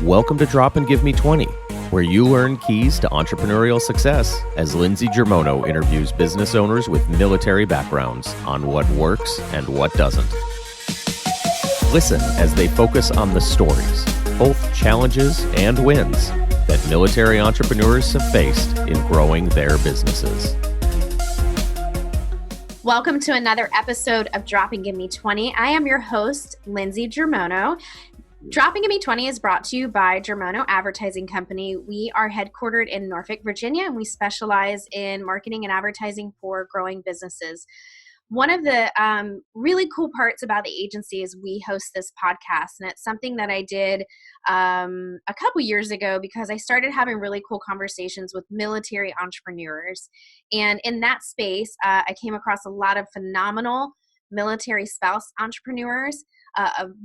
Welcome to Drop and Give Me 20, where you learn keys to entrepreneurial success as Lindsay Germono interviews business owners with military backgrounds on what works and what doesn't. Listen as they focus on the stories, both challenges and wins, that military entrepreneurs have faced in growing their businesses. Welcome to another episode of Drop and Give Me 20. I am your host, Lindsay Germono. Drop and Give Me 20 is brought to you by Germono Advertising Company. We are headquartered in Norfolk, Virginia, and we specialize in marketing and advertising for growing businesses. One of the really cool parts about the agency is we host this podcast, and it's something that I did a couple years ago because I started having really cool conversations with military entrepreneurs. And in that space, I came across a lot of phenomenal military spouse entrepreneurs,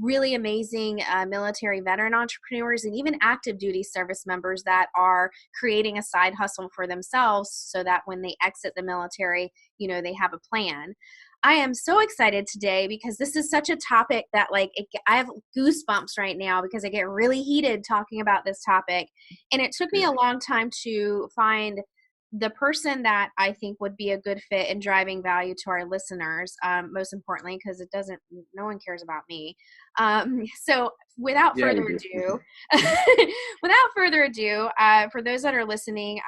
really amazing military veteran entrepreneurs, and even active duty service members that are creating a side hustle for themselves so that when they exit the military, they have a plan. I am so excited today because this is such a topic that I have goosebumps right now because I get really heated talking about this topic. And it took me a long time to find the person that I think would be a good fit in driving value to our listeners, most importantly, because no one cares about me. So without further ado, for those that are listening,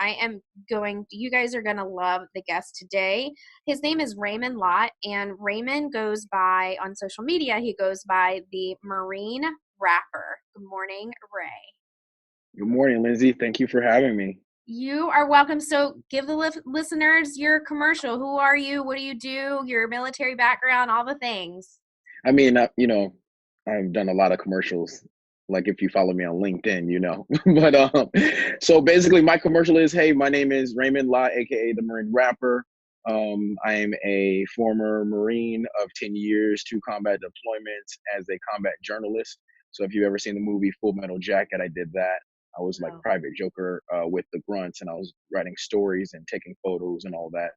you guys are going to love the guest today. His name is Raymond Lott, and Raymond goes by, on social media, he goes by the Marine Rapper. Good morning, Ray. Good morning, Lindsay. Thank you for having me. You are welcome. So give the listeners your commercial. Who are you? What do you do? Your military background, all the things. I mean, I've done a lot of commercials. Like if you follow me on LinkedIn, But so basically my commercial is, hey, my name is Raymond Lott, aka the Marine Rapper. I am a former Marine of 10 years, 2 combat deployments as a combat journalist. So if you've ever seen the movie Full Metal Jacket, I did that. I was like Private Joker with the grunts, and I was writing stories and taking photos and all that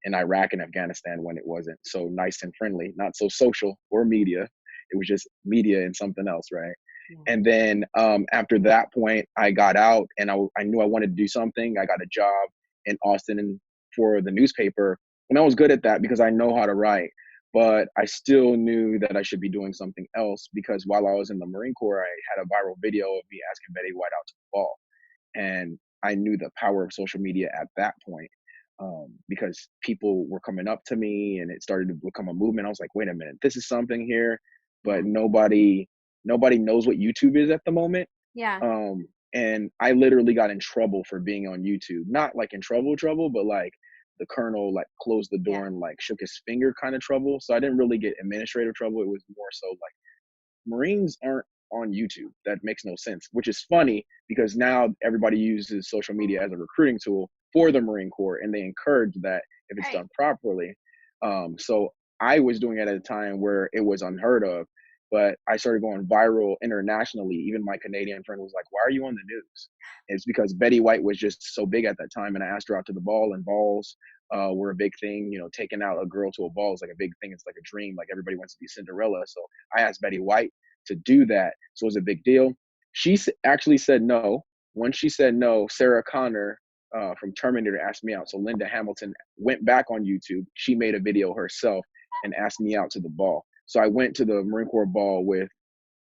in Iraq and Afghanistan when it wasn't so nice and friendly, not so social or media. It was just media and something else, right? Yeah. And then after that point, I got out and I knew I wanted to do something. I got a job in Austin for the newspaper, and I was good at that because I know how to write. But I still knew that I should be doing something else because while I was in the Marine Corps, I had a viral video of me asking Betty White out to the ball. And I knew the power of social media at that point because people were coming up to me and it started to become a movement. I was like, wait a minute, this is something here, but nobody knows what YouTube is at the moment. Yeah. And I literally got in trouble for being on YouTube. Not like in trouble, but like the colonel like closed the door and like shook his finger kind of trouble. So I didn't really get administrative trouble. It was more so like Marines aren't on YouTube. That makes no sense, which is funny because now everybody uses social media as a recruiting tool for the Marine Corps, and they encourage that if it's done properly. So I was doing it at a time where it was unheard of, but I started going viral internationally. Even my Canadian friend was like, why are you on the news? It's because Betty White was just so big at that time, and I asked her out to the ball, and balls were a big thing. Taking out a girl to a ball is like a big thing. It's like a dream. Like everybody wants to be Cinderella. So I asked Betty White to do that. So it was a big deal. She actually said no. When she said no, Sarah Connor from Terminator asked me out. So Linda Hamilton went back on YouTube. She made a video herself and asked me out to the ball. So I went to the Marine Corps ball with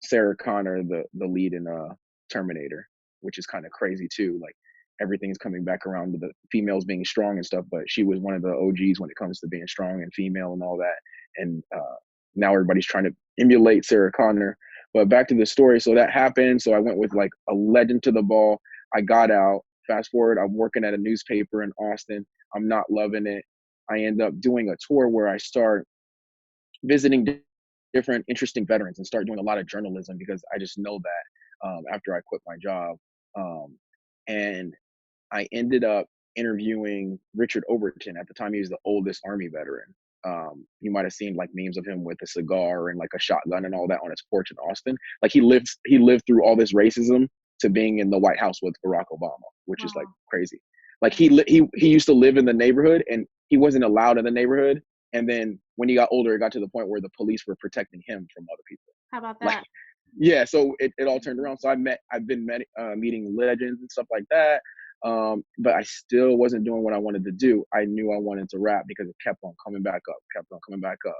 Sarah Connor, the lead in Terminator, which is kind of crazy too. Like everything's coming back around to the females being strong and stuff, but she was one of the OGs when it comes to being strong and female and all that. And now everybody's trying to emulate Sarah Connor. But back to the story. So that happened. So I went with like a legend to the ball. I got out. Fast forward, I'm working at a newspaper in Austin. I'm not loving it. I end up doing a tour where I start visiting different interesting veterans and start doing a lot of journalism because I just know that after I quit my job. And I ended up interviewing Richard Overton. At the time, he was the oldest Army veteran. You might have seen like memes of him with a cigar and like a shotgun and all that on his porch in Austin. Like he lived through all this racism to being in the White House with Barack Obama, which is like crazy. Like he used to live in the neighborhood and he wasn't allowed in the neighborhood. And then when he got older, it got to the point where the police were protecting him from other people. How about that? yeah, so it all turned around. So I've been meeting legends and stuff like that. But I still wasn't doing what I wanted to do. I knew I wanted to rap because it kept on coming back up, kept on coming back up.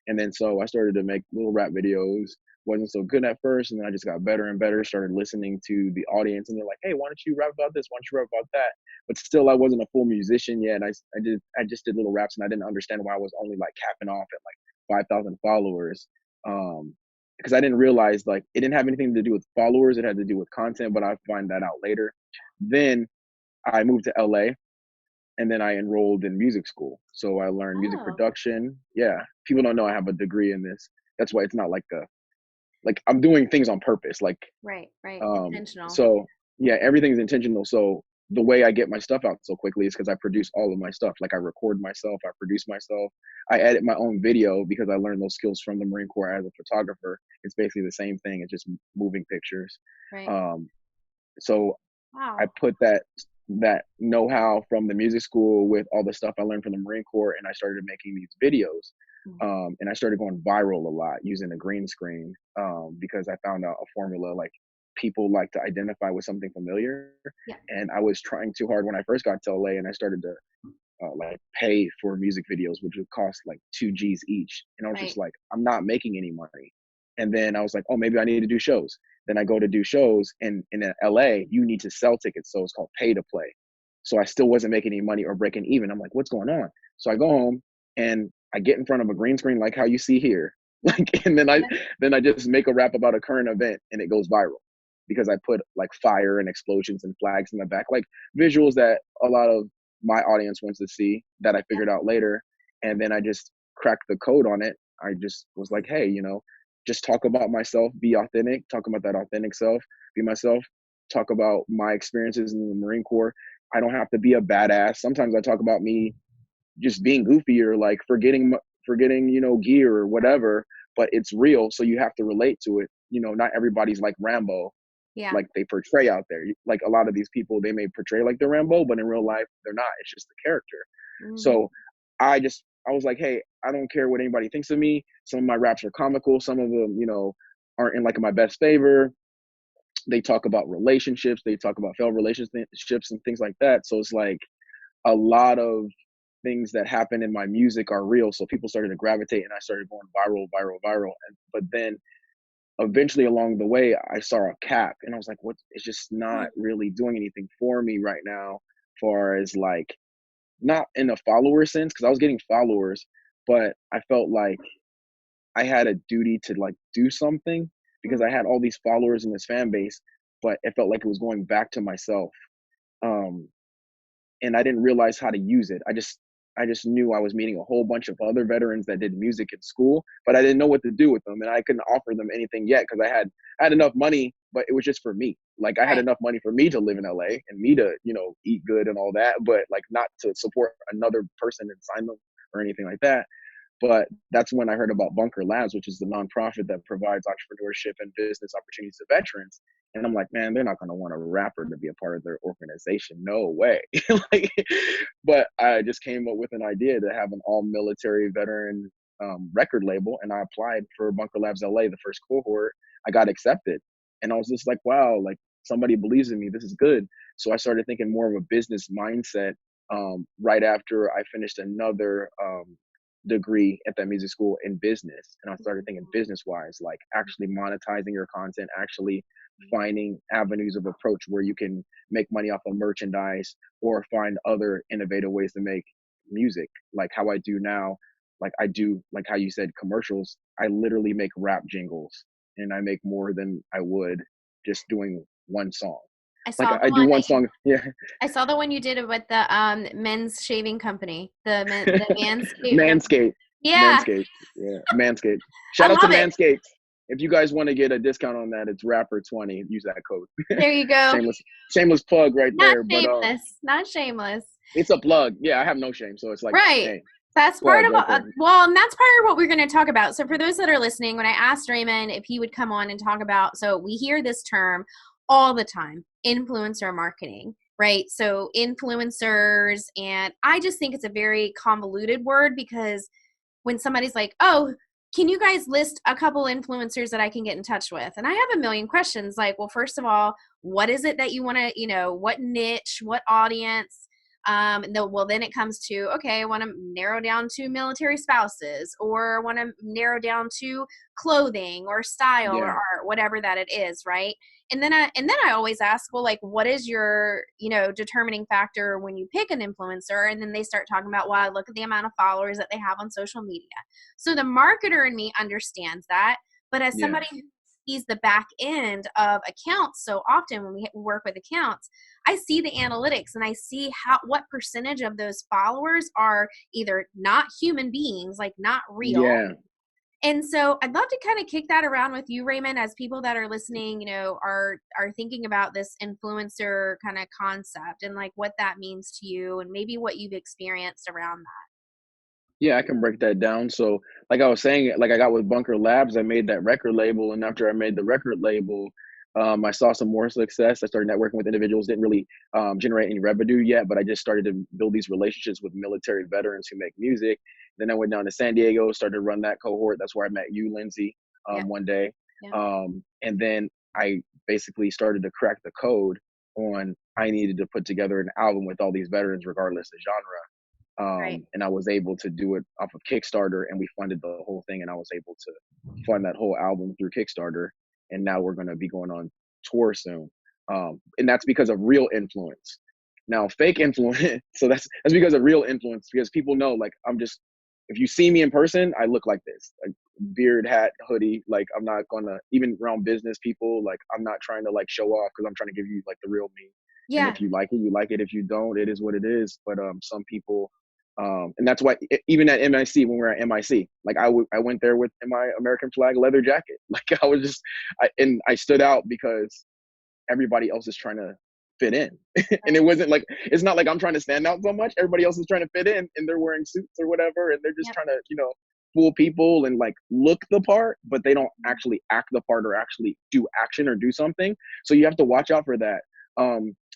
And then so I started to make little rap videos. Wasn't so good at first, and then I just got better and better. Started listening to the audience, and they're like, "Hey, why don't you rap about this? Why don't you rap about that?" But still, I wasn't a full musician yet. I just did little raps, and I didn't understand why I was only like capping off at like 5,000 followers. Because I didn't realize like it didn't have anything to do with followers. It had to do with content. But I find that out later. Then I moved to LA, and then I enrolled in music school. So I learned music Oh, production. Yeah, people don't know I have a degree in this. That's why it's not like I'm doing things on purpose. Like right. um, Intentional. so yeah, everything's intentional. So the way I get my stuff out so quickly is because I produce all of my stuff. Like I record myself, I produce myself, I edit my own video because I learned those skills from the Marine Corps as a photographer. It's basically the same thing. It's just moving pictures. Right. Um, so Wow. I put that know-how from the music school with all the stuff I learned from the Marine Corps, and I started making these videos. And I started going viral a lot using a green screen because I found out a formula like people like to identify with something familiar. Yeah. And I was trying too hard when I first got to LA, and I started to like pay for music videos, which would cost like 2 G's each. And I was just Right. like, I'm not making any money. And then I was like, oh, maybe I need to do shows. Then I go to do shows, and in LA, you need to sell tickets. So it's called pay to play. So I still wasn't making any money or breaking even. I'm like, what's going on? So I go home and I get in front of a green screen like how you see here. Like, and then I just make a rap about a current event, and it goes viral because I put like fire and explosions and flags in the back, like visuals that a lot of my audience wants to see that I Yeah. figured out later. And then I just cracked the code on it. I just was like, hey, just talk about myself, be authentic, talk about that authentic self, be myself, talk about my experiences in the Marine Corps. I don't have to be a badass. Sometimes I talk about me just being goofy or like forgetting, gear or whatever, but it's real. So you have to relate to it. Not everybody's like Rambo, Yeah. like they portray out there. Like a lot of these people, they may portray like they're Rambo, but in real life, they're not. It's just the character. Mm-hmm. So I was like, hey, I don't care what anybody thinks of me. Some of my raps are comical. Some of them, aren't in like my best favor. They talk about relationships. They talk about failed relationships and things like that. So it's like a lot of things that happen in my music are real. So people started to gravitate, and I started going viral. But then eventually along the way, I saw a cap, and I was like, what? It's just not really doing anything for me right now, far as like, not in a follower sense, because I was getting followers, but I felt like I had a duty to like do something because I had all these followers in this fan base, but it felt like it was going back to myself. Um, and I didn't realize how to use it. I just knew I was meeting a whole bunch of other veterans that did music at school, but I didn't know what to do with them, and I couldn't offer them anything yet because I had enough money, but it was just for me. Like I had Right. enough money for me to live in LA and me to eat good and all that, but like not to support another person and sign them or anything like that. But that's when I heard about Bunker Labs, which is the nonprofit that provides entrepreneurship and business opportunities to veterans. And I'm like, man, they're not going to want a rapper to be a part of their organization. No way. Like, but I just came up with an idea to have an all military veteran record label. And I applied for Bunker Labs LA, the first cohort. I got accepted. And I was just like, wow, like somebody believes in me. This is good. So I started thinking more of a business mindset right after I finished another degree at that music school in business. And I started thinking business wise, like actually monetizing your content, actually finding avenues of approach where you can make money off of merchandise or find other innovative ways to make music, like how I do now. Like I do, like how you said, commercials. I literally make rap jingles, and I make more than I would just doing one song. I Like saw the I do one one that you song. Yeah. I saw the one you did with the men's shaving company. The Manscaped. Manscaped. Yeah, Manscaped. Yeah. Manscaped. I Shout out to love it. Manscaped. If you guys want to get a discount on that, it's Rapper20. Use that code. There you go. Shameless plug right Not there. But shameless. Not shameless. it's a plug. Yeah, I have no shame. So it's like, Right. hey, That's part plug of right there. well, and that's part of what we're going to talk about. So for those that are listening, when I asked Raymond if he would come on and talk about, so we hear this term all the time, influencer marketing, right? So influencers, and I just think it's a very convoluted word because when somebody's like, "Oh, can you guys list a couple influencers that I can get in touch with? And I have a million questions. Like, well, first of all, what is it that you want to, what niche, what audience? Then it comes to, okay, I want to narrow down to military spouses, or want to narrow down to clothing or style or Yeah. art, whatever that it is, right? And then I always ask, well, like, what is your, determining factor when you pick an influencer? And then they start talking about, well, I look at the amount of followers that they have on social media. So the marketer in me understands that, but as Yeah. somebody who sees the back end of accounts so often when we work with accounts, I see the analytics and I see what percentage of those followers are either not human beings, like not real. Yeah. And so I'd love to kind of kick that around with you, Raymond, as people that are listening, are thinking about this influencer kind of concept and like what that means to you and maybe what you've experienced around that. Yeah, I can break that down. So, like I was saying, like I got with Bunker Labs, I made that record label, and after I made the record label, I saw some more success. I started networking with individuals. Didn't really generate any revenue yet, but I just started to build these relationships with military veterans who make music. Then I went down to San Diego, started to run that cohort. That's where I met you, Lindsay, Yeah. one day. Yeah. And then I basically started to crack the code on I needed to put together an album with all these veterans, regardless of genre. Right. And I was able to do it off of Kickstarter, and we funded the whole thing, and I was able to fund that whole album through Kickstarter. And now we're going to be going on tour soon. And that's because of real influence. Now, fake influence, so that's because of real influence, because people know, like, if you see me in person, I look like this, like beard, hat, hoodie. Like, I'm not gonna, even around business people, like, I'm not trying to like show off, because I'm trying to give you like the real me. And Yeah. if you like it, you like it. If you don't, it is what it is. But some people, and that's why even at MIC, when we were at MIC, like I went there with my American flag leather jacket. Like I was just, I stood out because everybody else is trying to fit in. And it wasn't like, it's not like I'm trying to stand out so much. Everybody else is trying to fit in, and they're wearing suits or whatever. And they're just Yep. trying to, fool people and like look the part, but they don't actually act the part or actually do action or do something. So you have to watch out for that.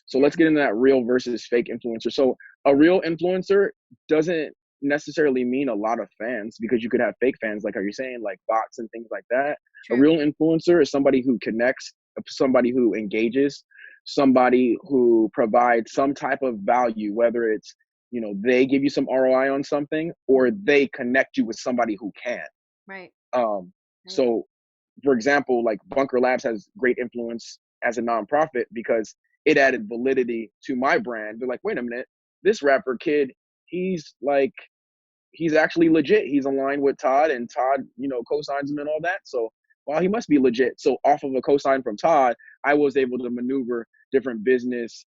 So let's get into that real versus fake influencer. So a real influencer doesn't necessarily mean a lot of fans, because you could have fake fans, like how you're saying, like bots and things like that. True. A real influencer is somebody who connects, somebody who engages, somebody who provides some type of value, whether it's, they give you some ROI on something, or they connect you with somebody who can. Right. So for example, like Bunker Labs has great influence as a nonprofit because it added validity to my brand. They're like, wait a minute, this rapper kid, he's actually legit. He's aligned with Todd, and Todd, co-signs him and all that. So, well, he must be legit. So off of a co-sign from Todd, I was able to maneuver different business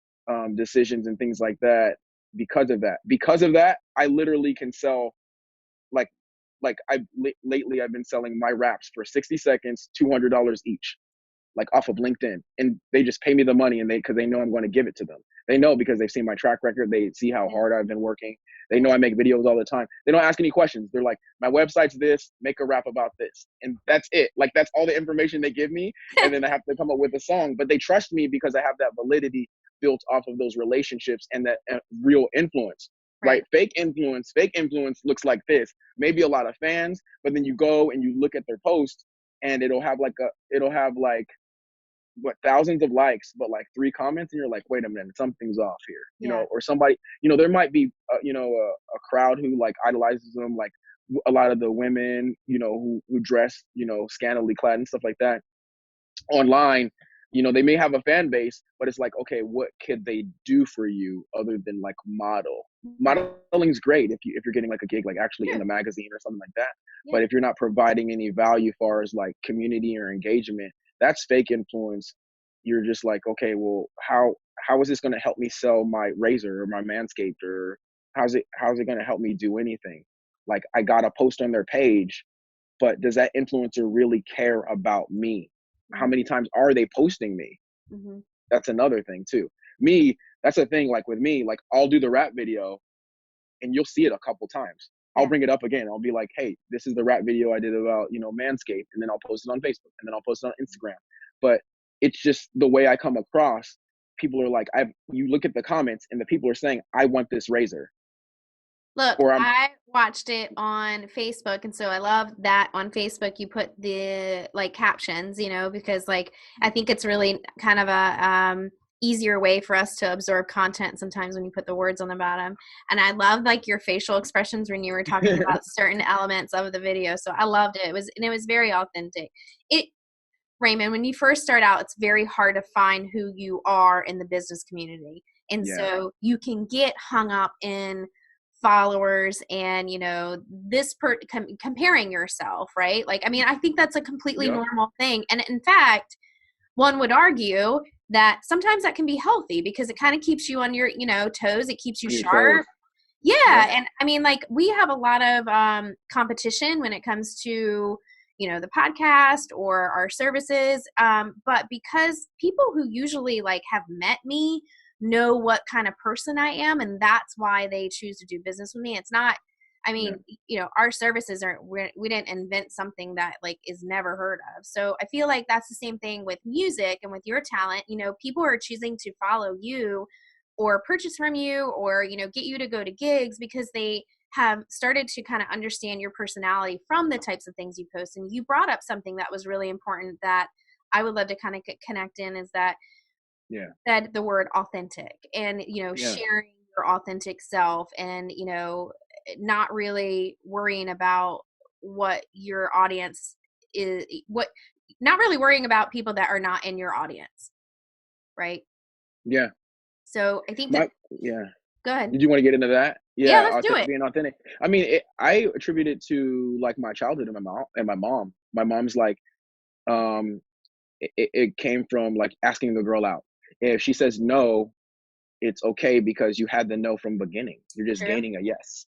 decisions and things like that because of that. Because of that, I literally can sell like lately I've been selling my raps for 60 seconds, $200 each, like off of LinkedIn, and they just pay me the money, and because they know I'm going to give it to them. They know because they've seen my track record. They see how hard I've been working. They know I make videos all the time. They don't ask any questions. They're like, my website's this, make a rap about this. And that's it. Like, that's all the information they give me. And then I have to come up with a song, but they trust me because I have that validity built off of those relationships and that real influence. Right? Fake influence looks like this. Maybe a lot of fans, but then you go and you look at their post, and it'll have thousands of likes, but like 3 comments, and you're like, wait a minute, something's off here. Or somebody, there might be a crowd who like idolizes them, like a lot of the women, who dress, scantily clad and stuff like that online. They may have a fan base, but it's like, okay, what could they do for you other than like model? Modeling's great if you're getting like a gig, like actually in a magazine or something like that. Yeah. But if you're not providing any value as far as like community or engagement, that's fake influence. You're just like, okay, well, how is this going to help me sell my razor or my Manscaped, or how's it going to help me do anything? Like, I got a post on their page, but does that influencer really care about me? How many times are they posting me? Mm-hmm. That's another thing too. That's a thing. Like with me, like I'll do the rap video, and you'll see it a couple times. I'll bring it up again. I'll be like, hey, this is the rap video I did about, Manscaped. And then I'll post it on Facebook, and then I'll post it on Instagram. But it's just the way I come across. People are like, you look at the comments, and the people are saying, I want this razor. Look, Or I'm I watched it on Facebook, and so I love that on Facebook you put the like captions, because like I think it's really kind of a easier way for us to absorb content sometimes when you put the words on the bottom. And I love like your facial expressions when you were talking about certain elements of the video. So I loved it. It was very authentic. It Raymond, when you first start out, it's very hard to find who you are in the business community. And yeah, so you can get hung up in followers and, comparing yourself, right? Like, I mean, I think that's a completely yep, normal thing. And in fact, one would argue that sometimes that can be healthy because it kind of keeps you on your, toes. It keeps you on your toes. sharp. Yeah. Yep. And I mean, like, we have a lot of competition when it comes to, the podcast or our services. But because people who usually like have met me know what kind of person I am, and that's why they choose to do business with me. It's not, I Yeah. mean, our services we didn't invent something that like is never heard of. So I feel like that's the same thing with music and with your talent. People are choosing to follow you or purchase from you or, get you to go to gigs because they have started to kind of understand your personality from the types of things you post. And you brought up something that was really important that I would love to kind of connect in is that Yeah. said the word authentic and, Yeah. sharing your authentic self and, not really worrying about what your audience is, not really worrying about people that are not in your audience. Right. Yeah. So I think that, My yeah. go ahead. Did you want to get into that? Yeah, Yeah, let's do it. being authentic. I mean, I attribute it to like my childhood and my mom. My mom's like, um, it came from like asking the girl out. If she says no, it's okay because you had the no from beginning. You're just True. gaining a yes.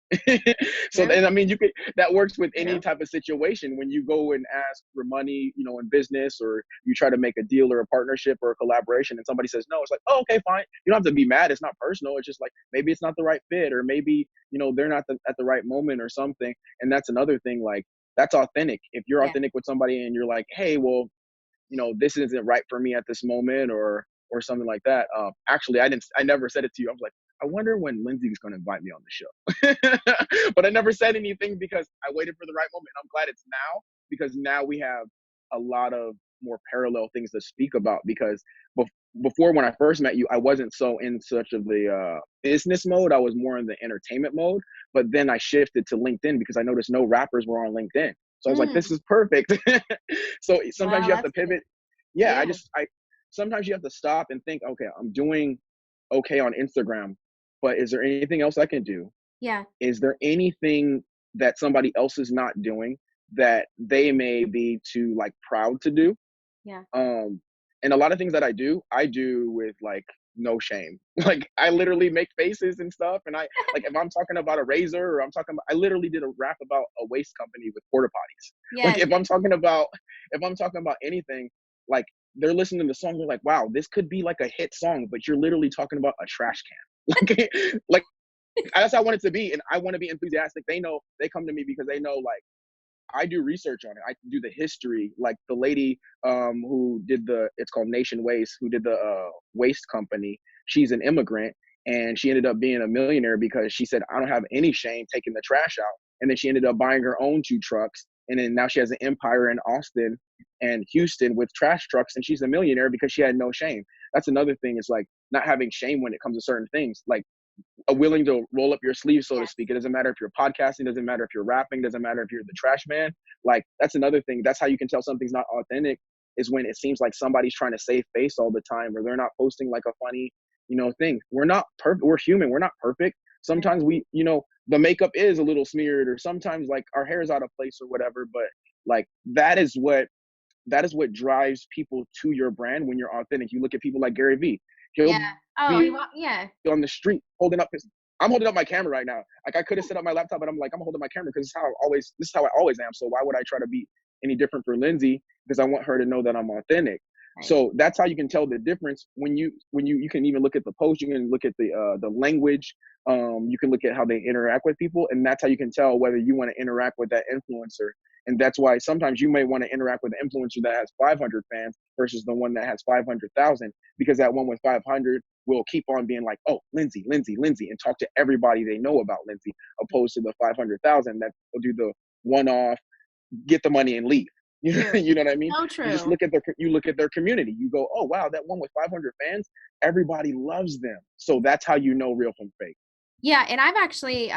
So True. then, I mean, that works with any True. type of situation when you go and ask for money, in business, or you try to make a deal or a partnership or a collaboration and somebody says no, it's like, oh, okay, fine. You don't have to be mad. It's not personal. It's just like, maybe it's not the right fit, or maybe, they're not at the right moment or something. And that's another thing, like, that's authentic. If you're Yeah. authentic with somebody and you're like, hey, well, this isn't right for me at this moment, or something like that. Actually, I never said it to you. I was like, I wonder when Lindsay's going to invite me on the show. But I never said anything because I waited for the right moment. I'm glad it's now, because now we have a lot of more parallel things to speak about. Because before, when I first met you, I wasn't so in such of the business mode. I was more in the entertainment mode. But then I shifted to LinkedIn because I noticed no rappers were on LinkedIn. So I was like, this is perfect. So sometimes Well, you have to that's pivot. good. Yeah, Yeah. I sometimes you have to stop and think, okay, I'm doing okay on Instagram, but is there anything else I can do? Yeah. Is there anything that somebody else is not doing that they may be too like proud to do? Yeah. And a lot of things that I do with like no shame. Like, I literally make faces and stuff, and I like, if I'm talking about a razor, or I literally did a rap about a waste company with porta potties. Like, Yes. if I'm talking about anything, like, they're listening to the song, they're like, wow, this could be like a hit song, but you're literally talking about a trash can. Like, that's how I want it to be, and I want to be enthusiastic. They know, they come to me because they know, like, I do research on it. I do the history. Like, the lady who did it's called Nation Waste, who did the waste company. She's an immigrant, and she ended up being a millionaire because she said, I don't have any shame taking the trash out. And then she ended up buying her own 2 trucks. And then now she has an empire in Austin and Houston with trash trucks. And she's a millionaire because she had no shame. That's another thing, is like not having shame when it comes to certain things. Like, willing to roll up your sleeves, so to Yes. speak. It doesn't matter if you're podcasting, doesn't matter if you're rapping, doesn't matter if you're the trash man. Like, that's another thing. That's how you can tell something's not authentic, is when it seems like somebody's trying to save face all the time, or they're not posting like a funny, thing. We're not perfect. We're human. We're not perfect. Sometimes we, the makeup is a little smeared, or sometimes like our hair is out of place or whatever. But like, that is what drives people to your brand when you're authentic. You look at people like Gary Vee. Yeah. He'll Oh, be yeah. on the street I'm holding up my camera right now. Like, I could have set up my laptop, but I'm like, I'm holding my camera because this is how I always am. So why would I try to be any different for Lindsay? Because I want her to know that I'm authentic. Right. So that's how you can tell the difference when you can even look at the post, you can look at the language, you can look at how they interact with people, and that's how you can tell whether you want to interact with that influencer. And that's why sometimes you may want to interact with an influencer that has 500 fans versus the one that has 500,000, because that one with 500 will keep on being like, oh, Lindsay, Lindsay, Lindsay, and talk to everybody they know about Lindsay, opposed to the 500,000 that will do the one off, get the money and leave. True. You know what I mean? So You just true. look at their community. You go, oh wow, that one with 500 fans, everybody loves them. So that's how you know real from fake. Yeah, and I've actually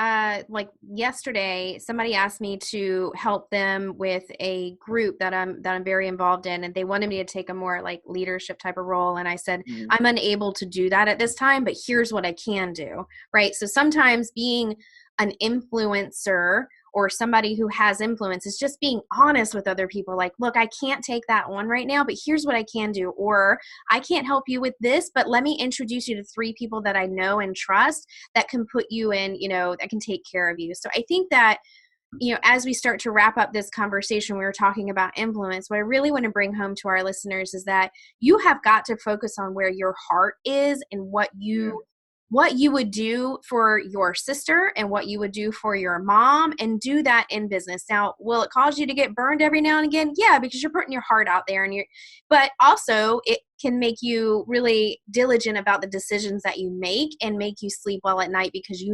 like yesterday somebody asked me to help them with a group that I'm very involved in, and they wanted me to take a more like leadership type of role, and I said Mm-hmm. I'm unable to do that at this time, but here's what I can do. Right? So sometimes being an influencer or somebody who has influence is just being honest with other people, like, look, I can't take that on right now, but here's what I can do, or I can't help you with this, but let me introduce you to 3 people that I know and trust that can put you in, that can take care of you. So I think that, as we start to wrap up this conversation, we were talking about influence. What I really want to bring home to our listeners is that you have got to focus on where your heart is and Yeah. what you would do for your sister and what you would do for your mom, and do that in business. Now, will it cause you to get burned every now and again? Yeah, because you're putting your heart out there, but also it can make you really diligent about the decisions that you make and make you sleep well at night, because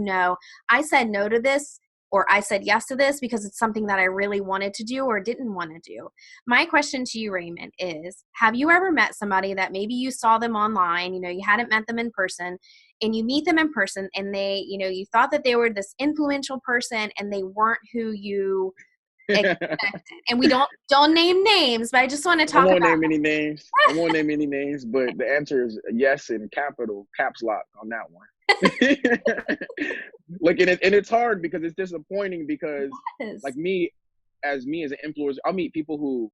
I said no to this, or I said yes to this because it's something that I really wanted to do or didn't want to do. My question to you, Raymond, is have you ever met somebody that maybe you saw them online, you hadn't met them in person, and you meet them in person and they, you thought that they were this influential person and they weren't who you expected? And we don't name names, but I just want to I talk won't about name any names. I won't name any names, but the answer is yes in caps lock on that one. Like, and it's hard because it's disappointing because this. like me as an influencer, I'll meet people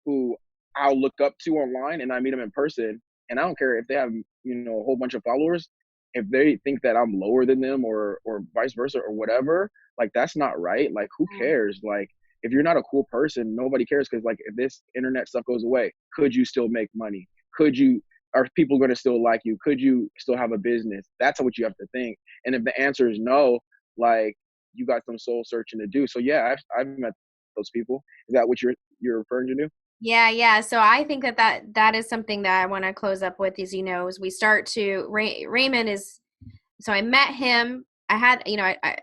who I'll look up to online, and I meet them in person, and I don't care if they have a whole bunch of followers. If they think that I'm lower than them or vice versa or whatever, like that's not right. Like who cares? Like if you're not a cool person, nobody cares, because like if this internet stuff goes away, could you still make money? Are people going to still like you? Could you still have a business? That's what you have to think. And if the answer is no, like you got some soul searching to do. So yeah, I've met those people. Is that what you're referring to? Yeah. So I think that is something that I want to close up with is, as we start to, Raymond is, so I met him. I had,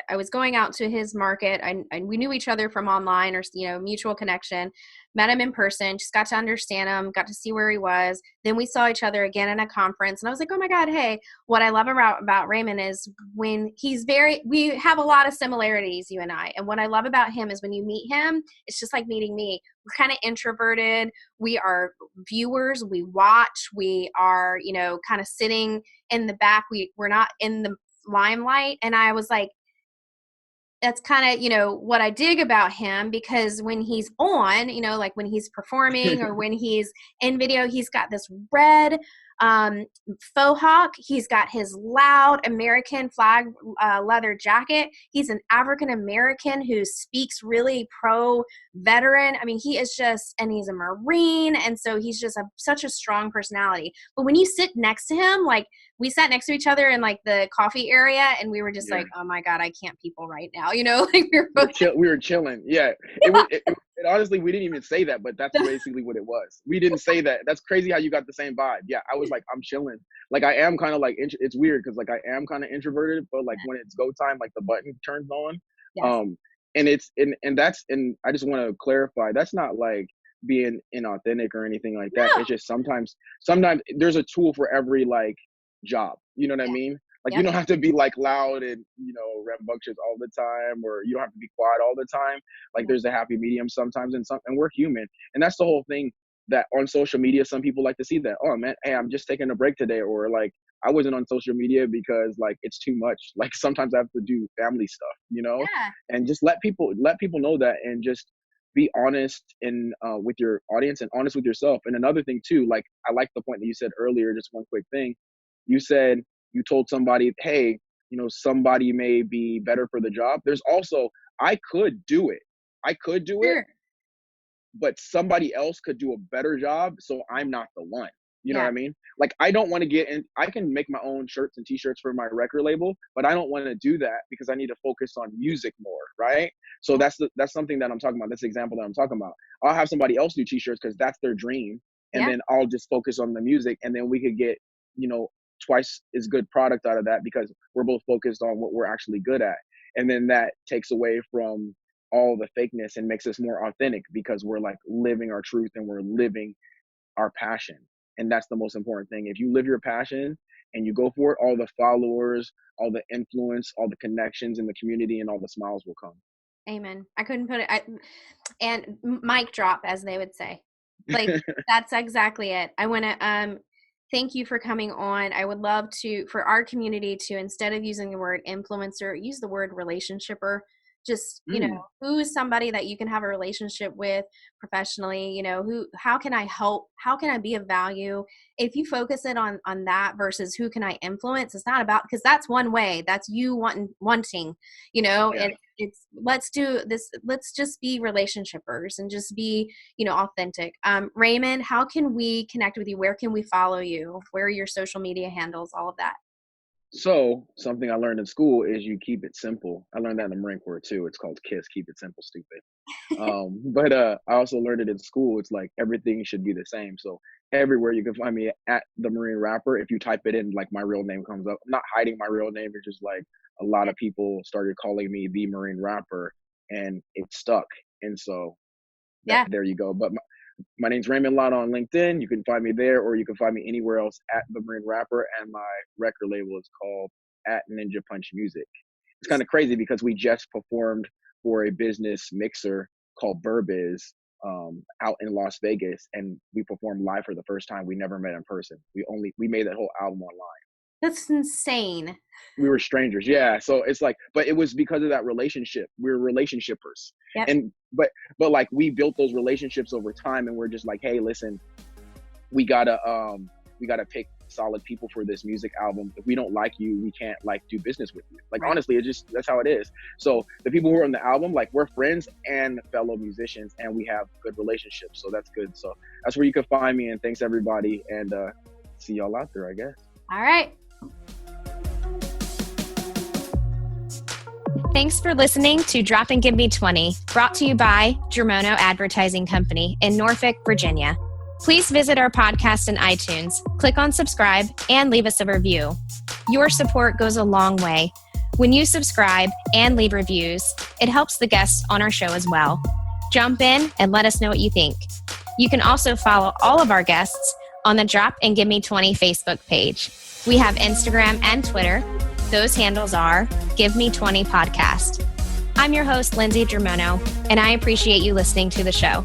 I was going out to his market, and we knew each other from online or, mutual connection, met him in person, just got to understand him, got to see where he was. Then we saw each other again in a conference, and I was like, oh my God, hey, what I love about Raymond is when we have a lot of similarities, you and I. And what I love about him is when you meet him, it's just like meeting me. We're kind of introverted. We are viewers. We watch. We are, kind of sitting in the back. We're not in the limelight. And I was like, that's kind of, what I dig about him, because when he's on, like when he's performing or when he's in video, he's got this red faux hawk. He's got his loud American flag leather jacket. He's an African American who speaks really pro veteran. I mean, he is just, and he's a Marine. And so he's just such a strong personality. But when you sit next to him, like we sat next to each other in like the coffee area, and we were just like, oh my God, I can't people right now. Like we were chilling. Yeah. It honestly, we didn't even say that, but that's basically what it was. We didn't say that. That's crazy how you got the same vibe. Yeah. I was like, I'm chilling. Like I am kind of like, it's weird because like I am kind of introverted, but like when it's go time, like the button turns on. Yes. And I just want to clarify, that's not like being inauthentic or anything like that. No. It's just sometimes there's a tool for every like job. You know what I mean? Like you don't have to be like loud and rambunctious all the time, or you don't have to be quiet all the time. Like there's a happy medium sometimes, and we're human, and that's the whole thing. That on social media, some people like to see that. Oh man, hey, I'm just taking a break today, or like I wasn't on social media because like it's too much. Like sometimes I have to do family stuff, and just let people know that, and just be honest and with your audience and honest with yourself. And another thing too, like I like the point that you said earlier. Just one quick thing, you said you told somebody, hey, somebody may be better for the job. There's also, I could do it. Sure. but somebody else could do a better job, so I'm not the one. You know Yeah. what I mean? Like, I don't want to get in. I can make my own shirts and t-shirts for my record label, but I don't want to do that because I need to focus on music more, right? So that's something that I'm talking about. That's the example that I'm talking about. I'll have somebody else do t-shirts because that's their dream, and Yeah. then I'll just focus on the music, and then we could get, twice as good product out of that because we're both focused on what we're actually good at. And then that takes away from all the fakeness and makes us more authentic because we're like living our truth and we're living our passion. And that's the most important thing. If you live your passion and you go for it, all the followers, all the influence, all the connections in the community, and all the smiles will come. Amen. I couldn't put it. And mic drop, as they would say. Like, that's exactly it. I want to thank you for coming on. I would love for our community to, instead of using the word influencer, use the word relationshipper. Just, who is somebody that you can have a relationship with professionally? How can I help? How can I be of value? If you focus it on that versus who can I influence, it's not about, because that's one way. That's you wanting, Yeah. and it's, let's do this. Let's just be relationshippers and just be, authentic. Raymond, how can we connect with you? Where can we follow you? Where are your social media handles? All of that. So something I learned in school is you keep it simple. I learned that in the Marine Corps too. It's called KISS, keep it simple, stupid. But I also learned it in school. It's like everything should be the same. So everywhere you can find me at the Marine Rapper. If you type it in, like, my real name comes up. I'm not hiding my real name. It's just like a lot of people started calling me the Marine Rapper, and it stuck. And so there you go. But my name's Raymond Lott on LinkedIn. You can find me there, or you can find me anywhere else at the Marine Rapper. And my record label is called at Ninja Punch Music. It's kind of crazy because we just performed for a business mixer called Burbiz out in Las Vegas, and we performed live for the first time. We never met in person. We made that whole album online. That's insane. We were strangers. Yeah. So it's like, but it was because of that relationship. We're relationshippers. Yep. And, but like, we built those relationships over time, and we're just like, hey, listen, we gotta pick solid people for this music album. If we don't like you, we can't do business with you. Like, right. Honestly, that's how it is. So the people who are on the album, like, we're friends and fellow musicians, and we have good relationships. So that's good. So that's where you can find me. And thanks everybody. And see y'all out there, I guess. All right. Thanks for listening to Drop and Give Me 20, brought to you by Germono Advertising Company in Norfolk, Virginia. Please visit our podcast in iTunes, click on subscribe, and leave us a review. Your support goes a long way. When you subscribe and leave reviews, it helps the guests on our show as well. Jump in and let us know what you think. You can also follow all of our guests on the Drop and Give Me 20 Facebook page. We have Instagram and Twitter. Those handles are Give Me 20 Podcast. I'm your host, Lindsay Germono, and I appreciate you listening to the show.